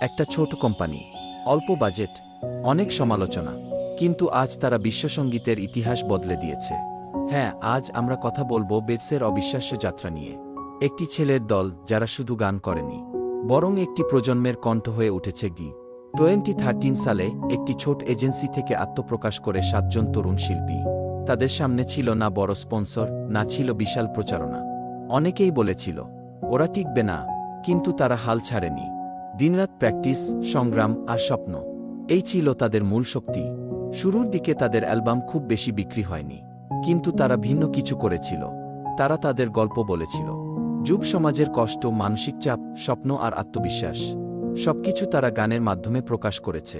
একটা ছোট কোম্পানি, অল্প বাজেট, অনেক সমালোচনা, কিন্তু আজ তারা বিশ্বসঙ্গীতের ইতিহাস বদলে দিয়েছে। হ্যাঁ, আজ আমরা কথা বলবো বেটসের অবিশ্বাস্য যাত্রা নিয়ে। একটি ছেলের দল যারা শুধু গান করেনি, বরং একটি প্রজন্মের কণ্ঠ হয়ে উঠেছে। 2013 সালে একটি ছোট এজেন্সি থেকে আত্মপ্রকাশ করে 7 জন তরুণ শিল্পী। তাদের সামনে ছিল না বড় স্পন্সর, না ছিল বিশাল প্রচারণা। অনেকেই বলেছিল ওরা টিকবে না, কিন্তু তারা হাল ছাড়েনি। দিনরাত প্র্যাকটিস, সংগ্রাম আর স্বপ্ন, এই ছিল তাদের মূল শক্তি। শুরুর দিকে তাদের অ্যালবাম খুব বেশি বিক্রি হয়নি, কিন্তু তারা ভিন্ন কিছু করেছিল। তারা তাদের গল্প বলেছিল, যুব সমাজের কষ্ট, মানসিক চাপ, স্বপ্ন আর আত্মবিশ্বাস, সবকিছু তারা গানের মাধ্যমে প্রকাশ করেছে।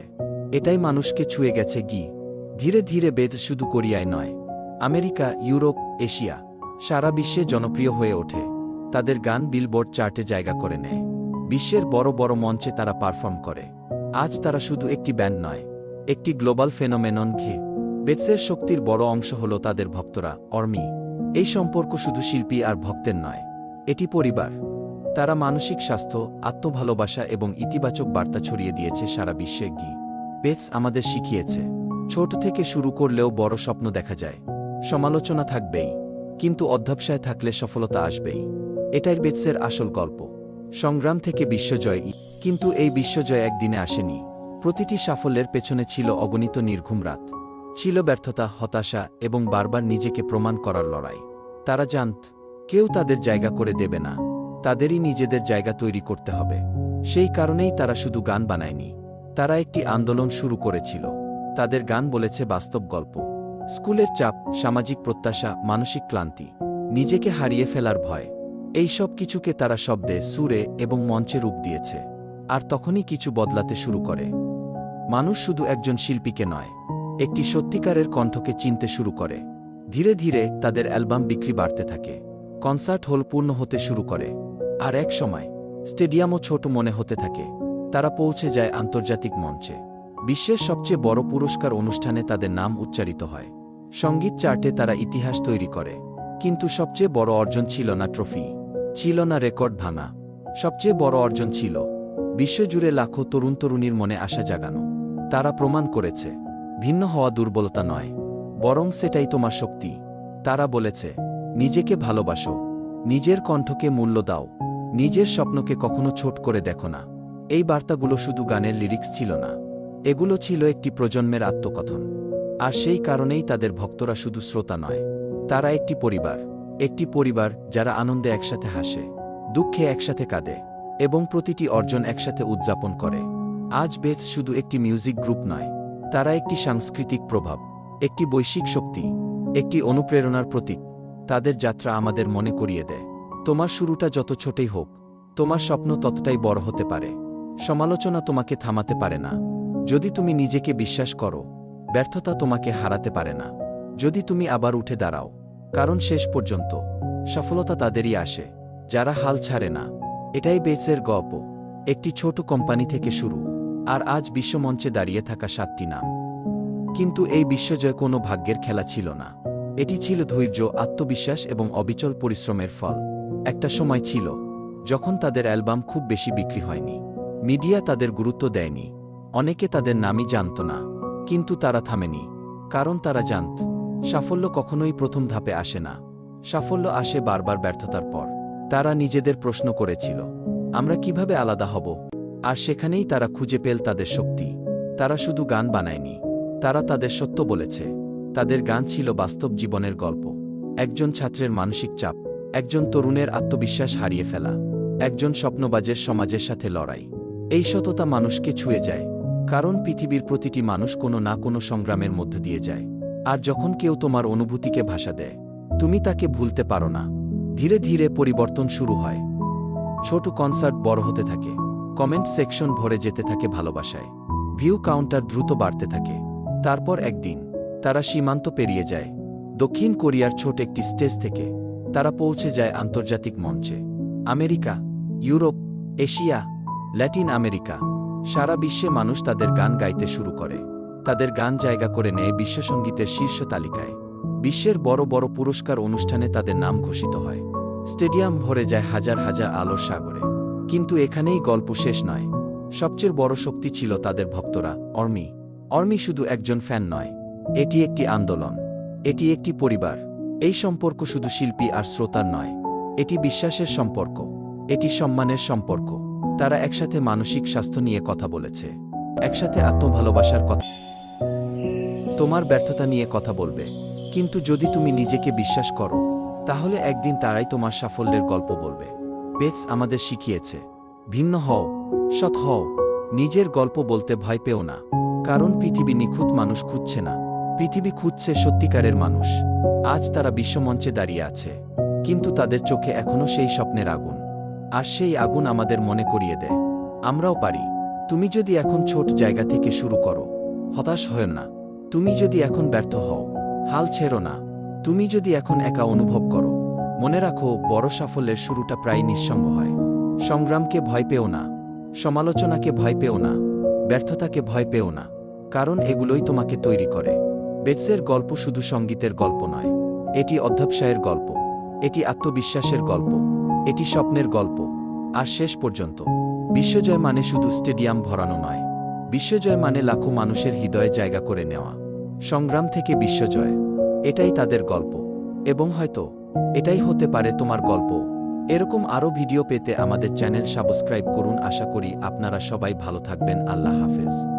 এটাই মানুষকে ছুঁয়ে গেছে। ধীরে ধীরে বেটস শুধু কোরিয়ায় নয়, আমেরিকা, ইউরোপ, এশিয়া, সারা বিশ্বে জনপ্রিয় হয়ে ওঠে। তাদের গান বিলবোর্ড চার্টে জায়গা করে নেয়। বিশ্বের বড় বড় মঞ্চে তারা পারফর্ম করে। আজ তারা শুধু একটি ব্যান্ড নয়, একটি গ্লোবাল ফেনোমেনন। বেটসের শক্তির বড় অংশ হল তাদের ভক্তরা, আর্মি। এই সম্পর্ক শুধু শিল্পী আর ভক্তের নয়, এটি পরিবার। তারা মানসিক স্বাস্থ্য, আত্মভালোবাসা এবং ইতিবাচক বার্তা ছড়িয়ে দিয়েছে সারা বিশ্বে। বেটস আমাদের শিখিয়েছে, ছোট থেকে শুরু করলেও বড় স্বপ্ন দেখা যায়। সমালোচনা থাকবেই, কিন্তু অধ্যবসায় থাকলে সফলতা আসবেই। এটাই বেটসের আসল গল্প। সংগ্রাম থেকে বিশ্বজয়। কিন্তু এই বিশ্বজয় একদিনে আসেনি। প্রতিটি সাফল্যের পেছনে ছিল অগণিত নির্ঘুম রাত, ছিল ব্যর্থতা, হতাশা এবং বারবার নিজেকে প্রমাণ করার লড়াই। তারা জানত কেউ তাদের জায়গা করে দেবে না, তাদেরই নিজেদের জায়গা তৈরি করতে হবে। সেই কারণেই তারা শুধু গান বানায়নি, তারা একটি আন্দোলন শুরু করেছিল। তাদের গান বলেছে বাস্তব গল্প। স্কুলের চাপ, সামাজিক প্রত্যাশা, মানসিক ক্লান্তি, নিজেকে হারিয়ে ফেলার ভয়, এই সব কিছুকে তারা শব্দে, সুরে এবং মঞ্চে রূপ দিয়েছে। আর তখনই কিছু বদলাতে শুরু করে। মানুষ শুধু একজন শিল্পীকে নয়, একটি সত্যিকারের কণ্ঠকে চিনতে শুরু করে। ধীরে ধীরে তাদের অ্যালবাম বিক্রি বাড়তে থাকে, কনসার্ট হল পূর্ণ হতে শুরু করে, আর এক সময় স্টেডিয়ামও ছোট মনে হতে থাকে। তারা পৌঁছে যায় আন্তর্জাতিক মঞ্চে। বিশ্বের সবচেয়ে বড় পুরস্কার অনুষ্ঠানে তাদের নাম উচ্চারিত হয়। সঙ্গীত চার্টে তারা ইতিহাস তৈরি করে। কিন্তু সবচেয়ে বড় অর্জন ছিল না ট্রফি, ছিল না রেকর্ড ভাঙা। সবচেয়ে বড় অর্জন ছিল বিশ্বজুড়ে লাখো তরুণ তরুণীর মনে আশা জাগানো। তারা প্রমাণ করেছে, ভিন্ন হওয়া দুর্বলতা নয়, বরং সেটাই তোমার শক্তি। তারা বলেছে, নিজেকে ভালোবাসো, নিজের কণ্ঠকে মূল্য দাও, নিজের স্বপ্নকে কখনো ছোট করে দেখো না। এই বার্তাগুলো শুধু গানের লিরিক্স ছিল না, এগুলো ছিল একটি প্রজন্মের আত্মকথন। আর সেই কারণেই তাদের ভক্তরা শুধু শ্রোতা নয়, তারা একটি পরিবার। একটি পরিবার যারা আনন্দে একসাথে হাসে, দুঃখে একসাথে কাঁদে এবং প্রতিটি অর্জন একসাথে উদযাপন করে। আজ বেটস শুধু একটি মিউজিক গ্রুপ নয়, তারা একটি সাংস্কৃতিক প্রভাব, একটি বৈশ্বিক শক্তি, একটি অনুপ্রেরণার প্রতীক। তাদের যাত্রা আমাদের মনে করিয়ে দেয়, তোমার শুরুটা যত ছোটই হোক, তোমার স্বপ্ন ততটাই বড় হতে পারে। সমালোচনা তোমাকে থামাতে পারে না, যদি তুমি নিজেকে বিশ্বাস করো। ব্যর্থতা তোমাকে হারাতে পারে না, যদি তুমি আবার উঠে দাঁড়াও। কারণ শেষ পর্যন্ত সফলতা তাদেরই আসে, যারা হাল ছাড়ে না। এটাই বেটসের গল্প, একটি ছোট কোম্পানি থেকে শুরু, আর আজ বিশ্বমঞ্চে দাঁড়িয়ে থাকা 7টি নাম। কিন্তু এই বিশ্বজয় কোনো ভাগ্যের খেলা ছিল না, এটি ছিল ধৈর্য, আত্মবিশ্বাস এবং অবিচল পরিশ্রমের ফল। একটা সময় ছিল যখন তাদের অ্যালবাম খুব বেশি বিক্রি হয়নি, মিডিয়া তাদের গুরুত্ব দেয়নি, অনেকে তাদের নামই জানত না। কিন্তু তারা থামেনি, কারণ তারা জানত সাফল্য কখনোই প্রথম ধাপে আসে না, সাফল্য আসে বারবার ব্যর্থতার পর। তারা নিজেদের প্রশ্ন করেছিল, আমরা কিভাবে আলাদা হব? আর সেখানেই তারা খুঁজে পেল তাদের শক্তি। তারা শুধু গান বানায়নি, তারা তাদের সত্য বলেছে। তাদের গান ছিল বাস্তব জীবনের গল্প। একজন ছাত্রের মানসিক চাপ, একজন তরুণের আত্মবিশ্বাস হারিয়ে ফেলা, একজন স্বপ্নবাজের সমাজের সাথে লড়াই। এই সততা মানুষকে ছুঁয়ে যায়, কারণ পৃথিবীর প্রতিটি মানুষ কোনো না কোনো সংগ্রামের মধ্য দিয়ে যায়। আর যখন কেউ তোমার অনুভূতিকে ভাষা দেয়, তুমি তাকে ভুলতে পারো না। ধীরে ধীরে পরিবর্তন শুরু হয়। ছোট কনসার্ট বড় হতে থাকে, কমেন্ট সেকশন ভরে যেতে থাকে ভালোবাসায়, ভিউ কাউন্টার দ্রুত বাড়তে থাকে। তারপর একদিন তারা সীমান্ত পেরিয়ে যায়। দক্ষিণ কোরিয়ার ছোট একটি স্টেজ থেকে তারা পৌঁছে যায় আন্তর্জাতিক মঞ্চে। America, Europe, Asia, Latin America, সারা বিশ্বে মানুষ তাদের গান গাইতে শুরু করে। তাদের গান জায়গা করে নেয় বিশ্বসঙ্গীতের শীর্ষ তালিকায়। বিশ্বের বড় বড় পুরস্কার অনুষ্ঠানে তাদের নাম ঘোষিত হয়। স্টেডিয়াম ভরে যায় হাজার হাজার আলোর সাগরে। কিন্তু এখানেই গল্প শেষ নয়। সবচেয়ে বড় শক্তি ছিল তাদের ভক্তরা, অর্মি। অর্মি শুধু একজন ফ্যান নয়, এটি একটি আন্দোলন, এটি একটি পরিবার। এই সম্পর্ক শুধু শিল্পী আর শ্রোতার নয়, এটি বিশ্বাসের সম্পর্ক, এটি সম্মানের সম্পর্ক। তারা একসাথে মানসিক স্বাস্থ্য নিয়ে কথা বলেছে, একসাথে আত্মভালোবাসার কথা, তোমার ব্যর্থতা নিয়ে কথা বলবে। কিন্তু যদি তুমি নিজেকে বিশ্বাস করো, তাহলে একদিন তারাই তোমার সাফল্যের গল্প বলবে। বেটস আমাদের শিখিয়েছে, ভিন্ন হও, সৎ হও, নিজের গল্প বলতে ভয় পেও না। কারণ পৃথিবী নিখুঁত মানুষ খুঁজছে না, পৃথিবী খুঁজছে সত্যিকারের মানুষ। আজ তারা বিশ্বমঞ্চে দাঁড়িয়ে আছে, কিন্তু তাদের চোখে এখনও সেই স্বপ্নের আগুন। আর সেই আগুন আমাদের মনে করিয়ে দেয়, আমরাও পারি। তুমি যদি এখন ছোট জায়গা থেকে শুরু করো, হতাশ হয় না। তুমি যদি এখন ব্যর্থ হও, হাল ছেড়ো না। তুমি যদি এখন একা অনুভব করো, মনে রাখো বড় সাফল্যের শুরুটা প্রায় নিঃসঙ্গ হয়। সংগ্রামকে ভয় পেও না, সমালোচনাকে ভয় পেও না, ব্যর্থতাকে ভয় পেও না। কারণ এগুলোই তোমাকে তৈরি করে। বেটসের গল্প শুধু সঙ্গীতের গল্প নয়, এটি অধ্যবসায়ের গল্প, এটি আত্মবিশ্বাসের গল্প, এটি স্বপ্নের গল্প। আর শেষ পর্যন্ত, বিশ্বজয় মানে শুধু স্টেডিয়াম ভরানো নয়, বিশ্বজয় মানে লাখো মানুষের হৃদয়ে জায়গা করে নেওয়া। সংগ্রাম থেকে বিশ্বজয়, এটাই তাদের গল্প। এবং হয়তো এটাই হতে পারে তোমার গল্প। এরকম আরও ভিডিও পেতে আমাদের চ্যানেল সাবস্ক্রাইব করুন। আশা করি আপনারা সবাই ভালো থাকবেন। আল্লাহ হাফেজ।